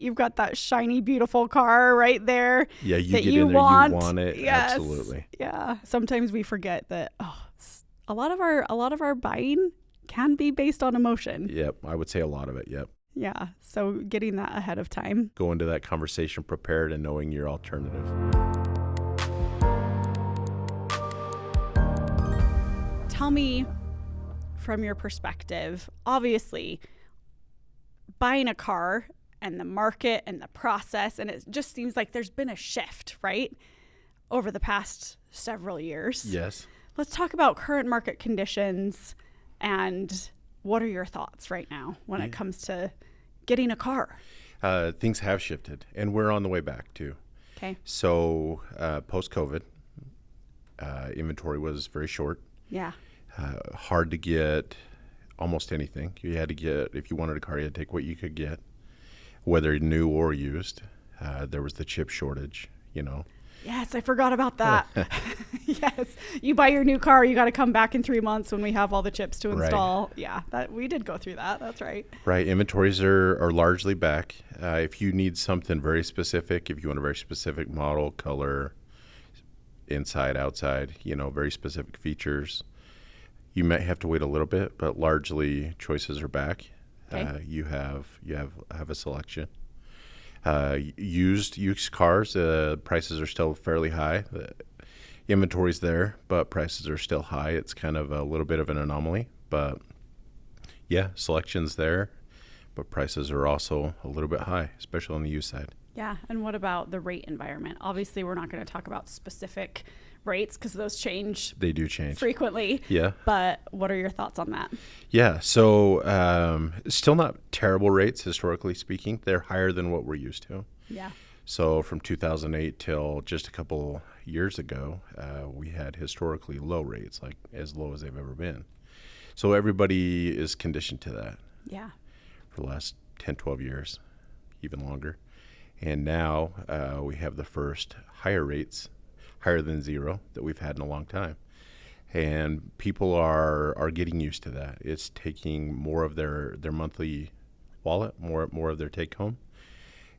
You've got that shiny, beautiful car right there. Yeah, you that get you in there, want. you want it. Yes. Absolutely. Yeah. Sometimes we forget that a lot of our buying can be based on emotion. Yep, I would say a lot of it. Yep. Yeah. So getting that ahead of time. Go into that conversation prepared and knowing your alternative. Tell me, from your perspective, obviously, buying a car and the market and the process, and it just seems like there's been a shift, right, over the past several years. Yes. Let's talk about current market conditions and what are your thoughts right now when it comes to getting a car? Things have shifted, and we're on the way back too. Okay. So post-COVID, inventory was very short. Yeah. Hard to get almost anything. You had to get, if you wanted a car, you had to take what you could get, whether new or used. There was the chip shortage, Yes, I forgot about that. Yes. You buy your new car, you got to come back in 3 months when we have all the chips to install. Right. Yeah, we did go through that. That's right. Right. Inventories are largely back. If you need something very specific, if you want a very specific model, color, inside, outside, very specific features, you might have to wait a little bit, but largely choices are back. Okay. You have a selection. Used cars, prices are still fairly high. The inventory's there, but prices are still high. It's kind of a little bit of an anomaly, but yeah, selection's there, but prices are also a little bit high, especially on the used side. Yeah, and what about the rate environment? Obviously, we're not going to talk about specific rates because those change. They do change frequently. Yeah. But what are your thoughts on that? Yeah. So still not terrible rates, historically speaking. They're higher than what we're used to. Yeah. So from 2008 till just a couple years ago, we had historically low rates, like as low as they've ever been. So everybody is conditioned to that. Yeah. For the last 10, 12 years, even longer. And now we have the first higher rates, higher than zero, that we've had in a long time. And people are getting used to that. It's taking more of their monthly wallet, more of their take home.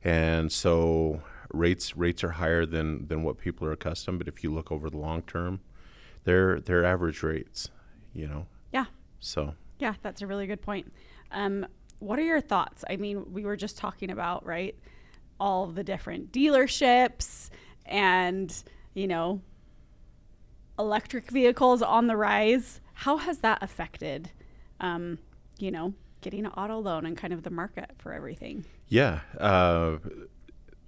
And so rates are higher than what people are accustomed. But if you look over the long term, they're average rates, Yeah. So. Yeah, that's a really good point. What are your thoughts? I mean, we were just talking about, right, all of the different dealerships and, electric vehicles on the rise. How has that affected, getting an auto loan and kind of the market for everything? Yeah.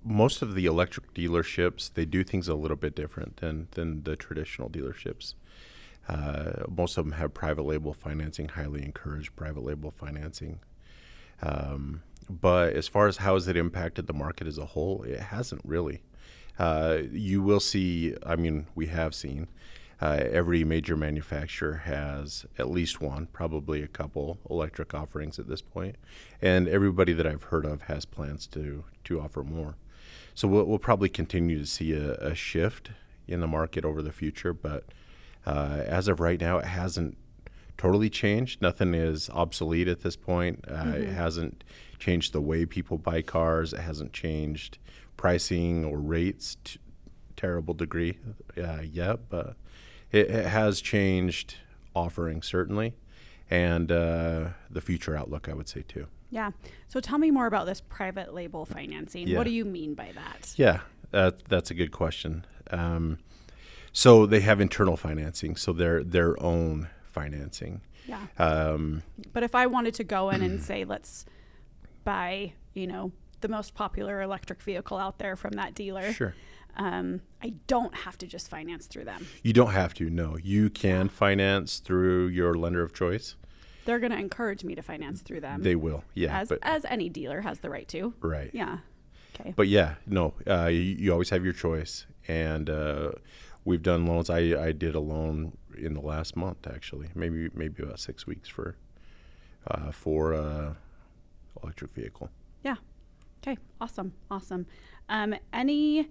Most of the electric dealerships, they do things a little bit different than the traditional dealerships. Most of them have private label financing, highly encourage private label financing. But as far as how has it impacted the market as a whole, it hasn't really. You will see, we have seen, every major manufacturer has at least one, probably a couple electric offerings at this point. And everybody that I've heard of has plans to offer more. So we'll probably continue to see a shift in the market over the future. But as of right now, it hasn't totally changed. Nothing is obsolete at this point. It hasn't changed the way people buy cars. It hasn't changed pricing or rates to terrible degree yet, but it has changed offering certainly, and the future outlook, I would say, too. Yeah. So tell me more about this private label financing. Yeah. What do you mean by that? Yeah, that's a good question. So they have internal financing, so their own financing. Yeah. But if I wanted to go in and say, let's buy, the most popular electric vehicle out there from that dealer. Sure. I don't have to just finance through them. You don't have to, no. You can finance through your lender of choice. They're going to encourage me to finance through them. They will, yeah. As any dealer has the right to. Right. Yeah. Okay. But yeah, no, you always have your choice. And we've done loans. I did a loan in the last month, actually, maybe about 6 weeks for electric vehicle. Yeah. Okay. Awesome. Any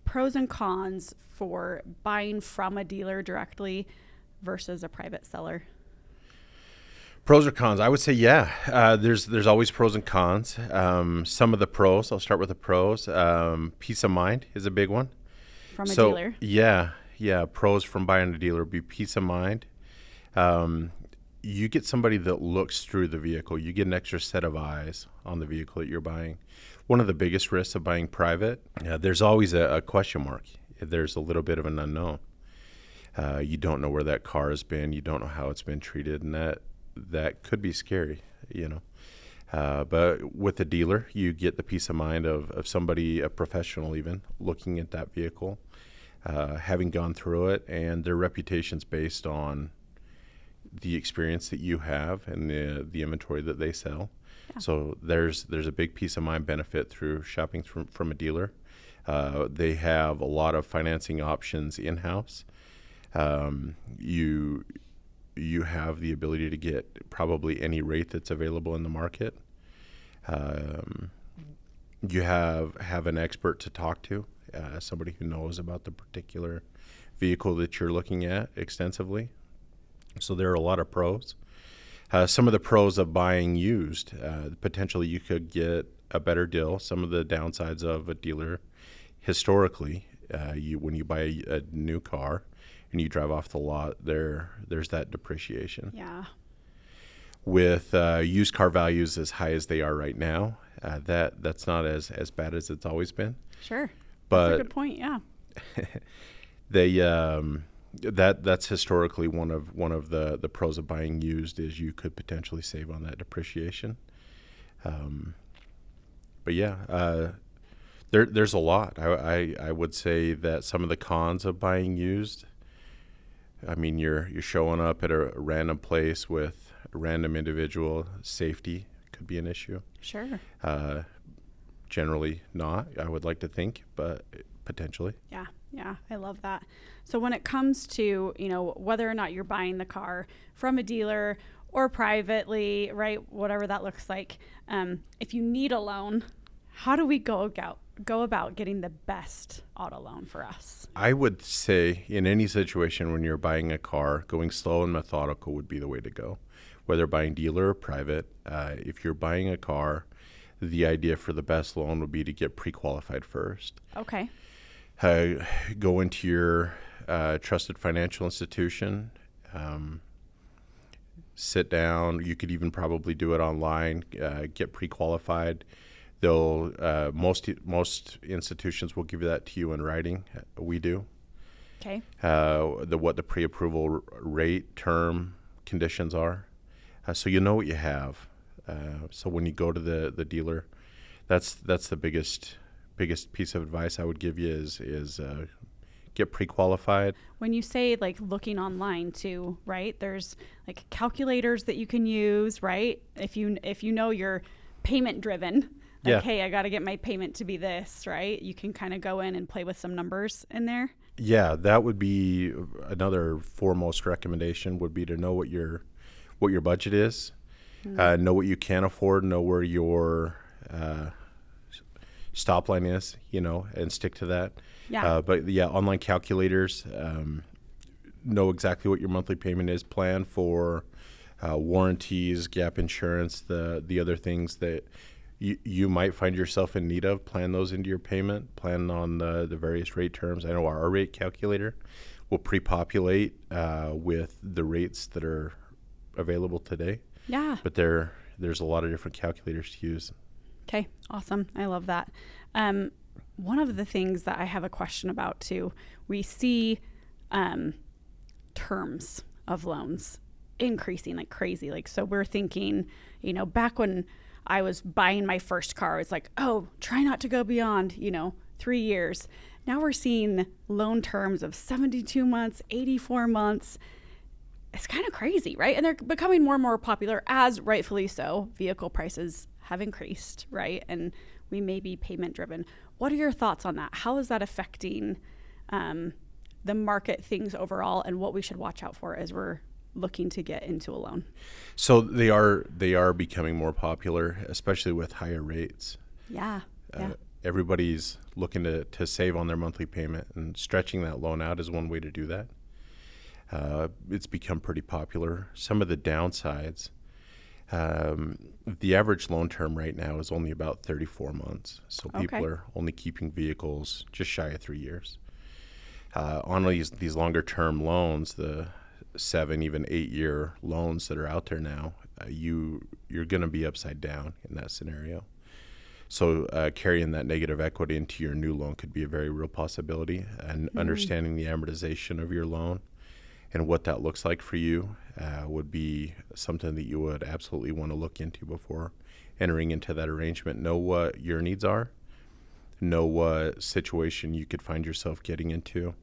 pros and cons for buying from a dealer directly versus a private seller? Pros or cons? I would say, there's always pros and cons. Some of the pros, I'll start with the pros. Peace of mind is a big one. From a dealer? Yeah. Pros from buying a dealer would be peace of mind. You get somebody that looks through the vehicle. You get an extra set of eyes on the vehicle that you're buying. One of the biggest risks of buying private, there's always a question mark. There's a little bit of an unknown. You don't know where that car has been. You don't know how it's been treated, and that could be scary, but with a dealer, you get the peace of mind of somebody, a professional even, looking at that vehicle, having gone through it, and their reputation's based on the experience that you have and the inventory that they sell. Yeah. So there's a big peace of mind benefit through shopping from a dealer. They have a lot of financing options in-house. You have the ability to get probably any rate that's available in the market. You have an expert to talk to, somebody who knows about the particular vehicle that you're looking at extensively. So there are a lot of pros. Some of the pros of buying used, potentially you could get a better deal. Some of the downsides of a dealer, historically, when you buy a new car, and you drive off the lot, there's that depreciation. Yeah. With used car values as high as they are right now, that's not as bad as it's always been. Sure. But that's a good point. Yeah. That's historically one of the pros of buying used is you could potentially save on that depreciation. But there's a lot. I would say that some of the cons of buying used. I mean, you're showing up at a random place with a random individual. Safety could be an issue. Sure. Generally not, I would like to think, but potentially. Yeah, I love that. So when it comes to, whether or not you're buying the car from a dealer or privately, right, whatever that looks like, if you need a loan, how do we go about getting the best auto loan for us? I would say in any situation when you're buying a car, going slow and methodical would be the way to go. Whether buying dealer or private, if you're buying a car, the idea for the best loan would be to get pre-qualified first. Okay. Go into your trusted financial institution, sit down. You could even probably do it online, get pre-qualified. They'll most institutions will give that to you in writing. We do. Okay. What the pre-approval rate, term, conditions are, so you know what you have. So when you go to the dealer, that's the biggest piece of advice I would give you is get pre-qualified. When you say like looking online too, right? There's like calculators that you can use, right? If you know you're payment driven. Like, hey, I got to get my payment to be this, right? You can kind of go in and play with some numbers in there. Yeah, that would be another foremost recommendation would be to know what your budget is, know what you can afford, know where your stop line is, and stick to that. Yeah. Online calculators, know exactly what your monthly payment is, plan for warranties, gap insurance, the other things that you might find yourself in need of. Plan those into your payment. Plan on the various rate terms. I know our rate calculator will pre-populate with the rates that are available today. Yeah. But there's a lot of different calculators to use. Okay, awesome. I love that. One of the things that I have a question about too, we see terms of loans increasing like crazy. Like, so we're thinking, back when I was buying my first car, it's like, oh, try not to go beyond, 3 years. Now we're seeing loan terms of 72 months, 84 months. It's kind of crazy, right? And they're becoming more and more popular, as rightfully so. Vehicle prices have increased, right? And we may be payment driven. What are your thoughts on that? How is that affecting the market, things overall, and what we should watch out for as we're looking to get into a loan? So they are becoming more popular, especially with higher rates. Yeah. Everybody's looking to save on their monthly payment, and stretching that loan out is one way to do that. It's become pretty popular. Some of the downsides, The average loan term right now is only about 34 months. So people Okay. are only keeping vehicles just shy of 3 years. On these longer term loans, the 7, even 8 year loans that are out there now, you're going to be upside down in that scenario. So carrying that negative equity into your new loan could be a very real possibility. And understanding the amortization of your loan and what that looks like for you would be something that you would absolutely want to look into before entering into that arrangement. Know what your needs are, know what situation you could find yourself getting into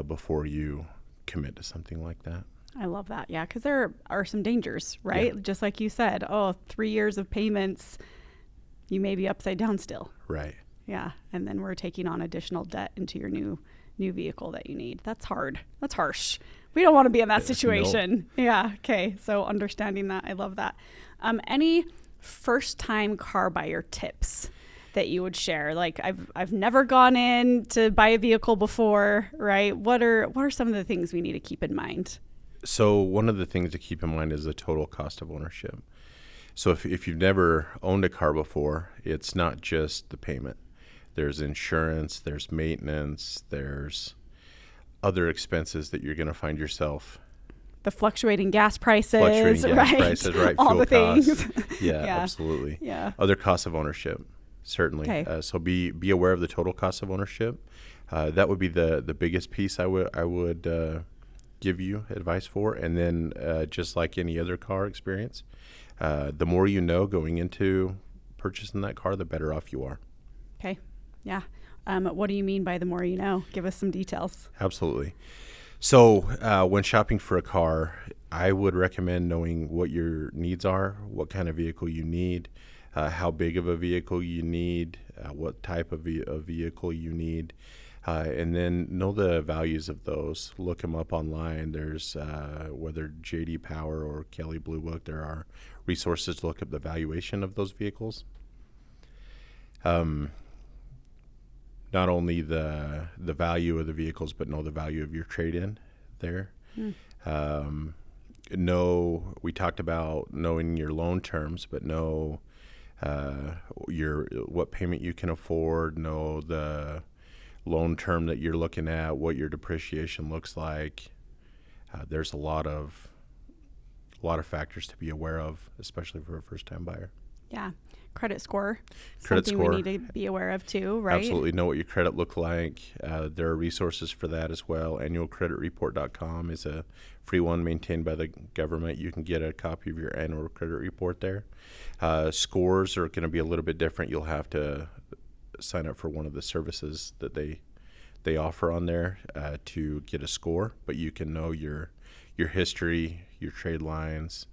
before you commit to something like that. I love that. Yeah, because there are some dangers, right? Yeah. Just like you said, 3 years of payments, you may be upside down still. Right. Yeah, and then we're taking on additional debt into your new vehicle that you need. That's hard. That's harsh. We don't want to be in that situation. No. Yeah. Okay. So understanding that, I love that. Any first-time car buyer tips that you would share? Like I've never gone in to buy a vehicle before, right? What are some of the things we need to keep in mind? So one of the things to keep in mind is the total cost of ownership. So if you've never owned a car before, it's not just the payment. There's insurance, there's maintenance, there's other expenses that you're going to find yourself. The fluctuating gas prices, Right? All Fuel the things. costs. Yeah, Yeah. absolutely. Yeah. Other costs of ownership, certainly. Okay. So be aware of the total cost of ownership. That would be the biggest piece I would give you advice for. And then just like any other car experience, the more you know going into purchasing that car, the better off you are. Okay. Yeah. What do you mean by the more you know? Give us some details. Absolutely. So when shopping for a car, I would recommend knowing what your needs are, what kind of vehicle you need, how big of a vehicle you need, what type of vehicle you need, and then know the values of those. Look them up online. There's whether J.D. Power or Kelley Blue Book, there are resources to look up the valuation of those vehicles. Not only the value of the vehicles, but know the value of your trade-in there. We talked about knowing your loan terms, but know what payment you can afford, know the loan term that you're looking at, what your depreciation looks like. There's a lot of factors to be aware of, especially for a first-time buyer. Yeah. Credit score. Credit Something score. we need to be aware of too, right? Absolutely. Know what your credit look like. There are resources for that as well. Annualcreditreport.com is a free one maintained by the government. You can get a copy of your annual credit report there. Scores are going to be a little bit different. You'll have to sign up for one of the services that they offer on there to get a score, but you can know your history, your trade lines,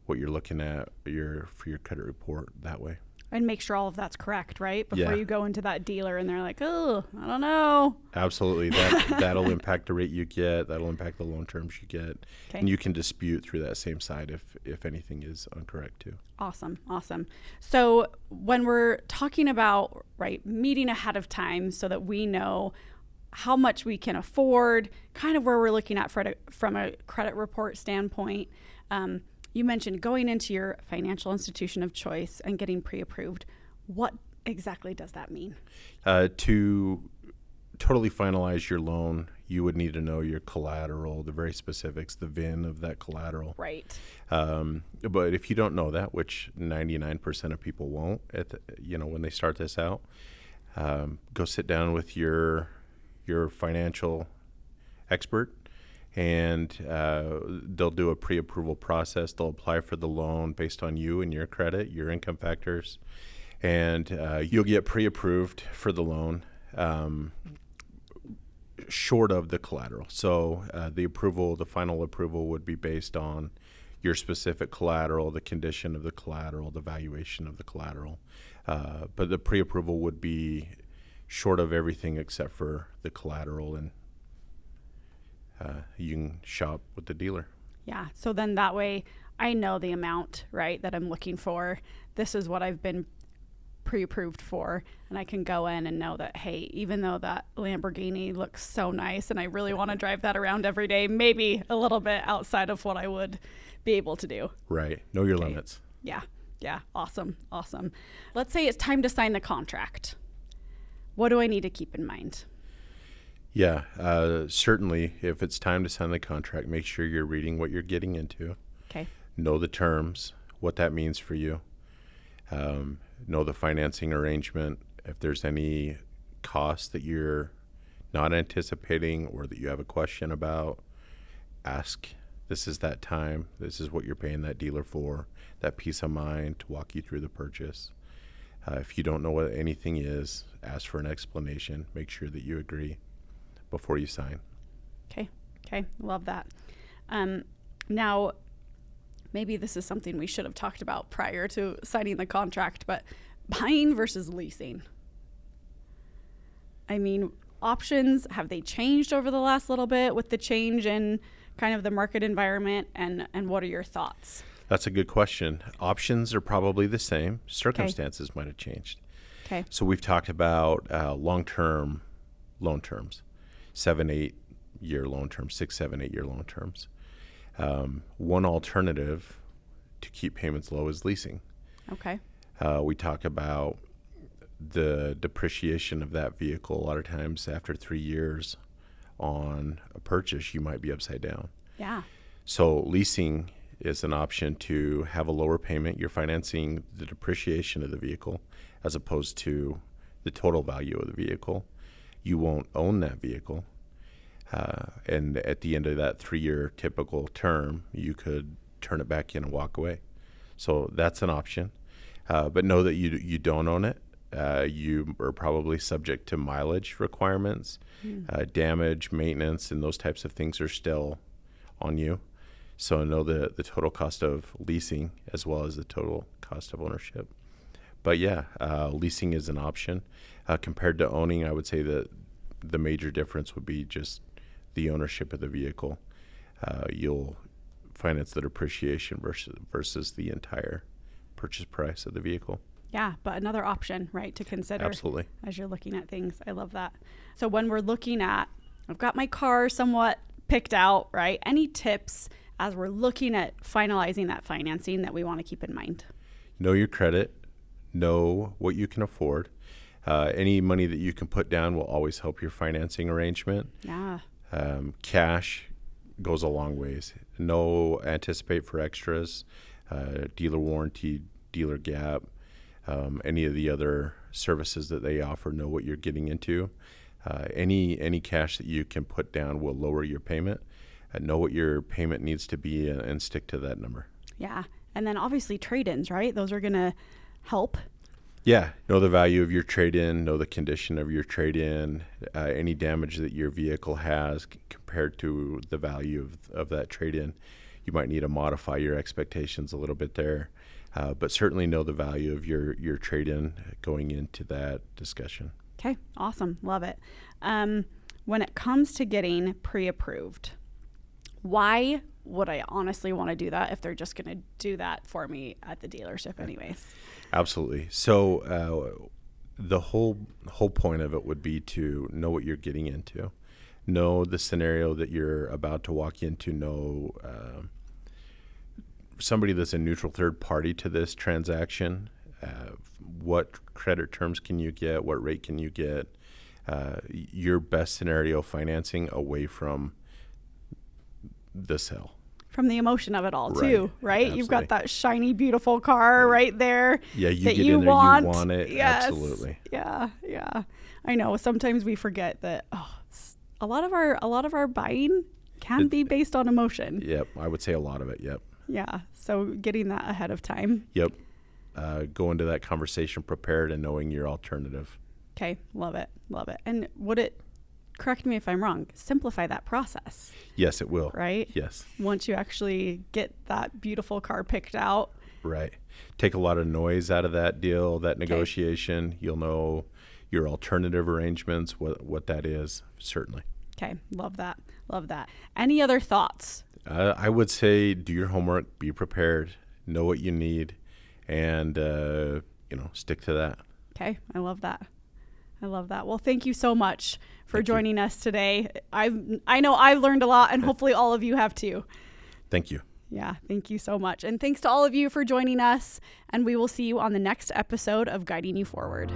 what you're looking at for your credit report that way. And make sure all of that's correct, right? Before Yeah. you go into that dealer and they're like, oh, I don't know. Absolutely. That'll impact the rate you get. That'll impact the loan terms you get. Okay. And you can dispute through that same side if anything is incorrect too. Awesome. So when we're talking about, right, meeting ahead of time so that we know how much we can afford, kind of where we're looking at from a credit report standpoint, you mentioned going into your financial institution of choice and getting pre-approved. What exactly does that mean? To totally finalize your loan, you would need to know your collateral, the very specifics, the VIN of that collateral. Right. But if you don't know that, which 99% of people won't, when they start this out, go sit down with your financial expert, and they'll do a pre-approval process. They'll apply for the loan based on you and your credit, your income factors, and you'll get pre-approved for the loan short of the collateral. So the final approval would be based on your specific collateral, the condition of the collateral, the valuation of the collateral. But the pre-approval would be short of everything except for the collateral, and you can shop with the dealer. Yeah. So then that way I know the amount, right, that I'm looking for. This is what I've been pre-approved for, and I can go in and know that, hey, even though that Lamborghini looks so nice and I really want to drive that around every day, maybe a little bit outside of what I would be able to do. Right. Know your limits. Yeah. Awesome. Let's say it's time to sign the contract. What do I need to keep in mind? Yeah, certainly if it's time to sign the contract, make sure you're reading what you're getting into. Okay. Know the terms, what that means for you. Know the financing arrangement. If there's any costs that you're not anticipating or that you have a question about, ask. This is that time. This is what you're paying that dealer for, that peace of mind to walk you through the purchase. If you don't know what anything is, ask for an explanation. Make sure that you agree before you sign. Okay. Love that. Now, maybe this is something we should have talked about prior to signing the contract, but buying versus leasing. I mean, options, have they changed over the last little bit with the change in kind of the market environment, and what are your thoughts? That's a good question. Options are probably the same. Circumstances might have changed. Okay. So we've talked about long-term loan terms, 7-8 year loan terms, 6-7-8 year loan terms. One alternative to keep payments low is leasing. Okay. We talk about the depreciation of that vehicle. A lot of times after 3 years on a purchase, you might be upside down. Yeah. So leasing is an option to have a lower payment. You're financing the depreciation of the vehicle as opposed to the total value of the vehicle. You won't own that vehicle. And at the end of that 3-year typical term, you could turn it back in and walk away. So that's an option. But know that you don't own it. You are probably subject to mileage requirements, damage, maintenance, and those types of things are still on you. So know the total cost of leasing as well as the total cost of ownership. But yeah, leasing is an option. Compared to owning, I would say that the major difference would be just the ownership of the vehicle. You'll finance the depreciation versus the entire purchase price of the vehicle. Yeah, but another option, right, to consider. Absolutely. As you're looking at things. I love that. So when we're looking at, I've got my car somewhat picked out, right? Any tips as we're looking at finalizing that financing that we want to keep in mind? Know your credit. Know what you can afford. Any money that you can put down will always help your financing arrangement. Yeah. Cash goes a long ways. Anticipate for extras, dealer warranty, dealer gap, any of the other services that they offer. Know what you're getting into. Any cash that you can put down will lower your payment. Know what your payment needs to be and stick to that number. Yeah. And then obviously trade-ins, right? Those are going to help. Yeah. Know the value of your trade-in. Know the condition of your trade-in. Any damage that your vehicle has compared to the value of that trade-in. You might need to modify your expectations a little bit there. But certainly know the value of your trade-in going into that discussion. Okay. Awesome. Love it. When it comes to getting pre-approved, why would I honestly want to do that if they're just going to do that for me at the dealership anyways? Absolutely. So the whole point of it would be to know what you're getting into, know the scenario that you're about to walk into, know somebody that's a neutral third party to this transaction. What credit terms can you get? What rate can you get? Your best scenario financing away from the sale. From the emotion of it all, too, right? Absolutely. You've got that shiny, beautiful car right there. Yeah, you that get you in there, want. you want it. Yes. Absolutely. Yeah. I know. Sometimes we forget that a lot of our buying can be based on emotion. Yep, I would say a lot of it. Yep. Yeah. So getting that ahead of time. Yep. Go into that conversation prepared and knowing your alternative. Okay. Love it. And would it, correct me if I'm wrong, simplify that process? Yes, it will. Right? Yes. Once you actually get that beautiful car picked out. Right. Take a lot of noise out of that deal, that negotiation. Okay. You'll know your alternative arrangements, what that is, certainly. Okay. Love that. Any other thoughts? I would say do your homework, be prepared, know what you need, and, stick to that. Okay. I love that. Well, thank you so much for joining us today. I know I've learned a lot, and hopefully all of you have too. Thank you. Yeah, thank you so much. And thanks to all of you for joining us, and we will see you on the next episode of Guiding You Forward.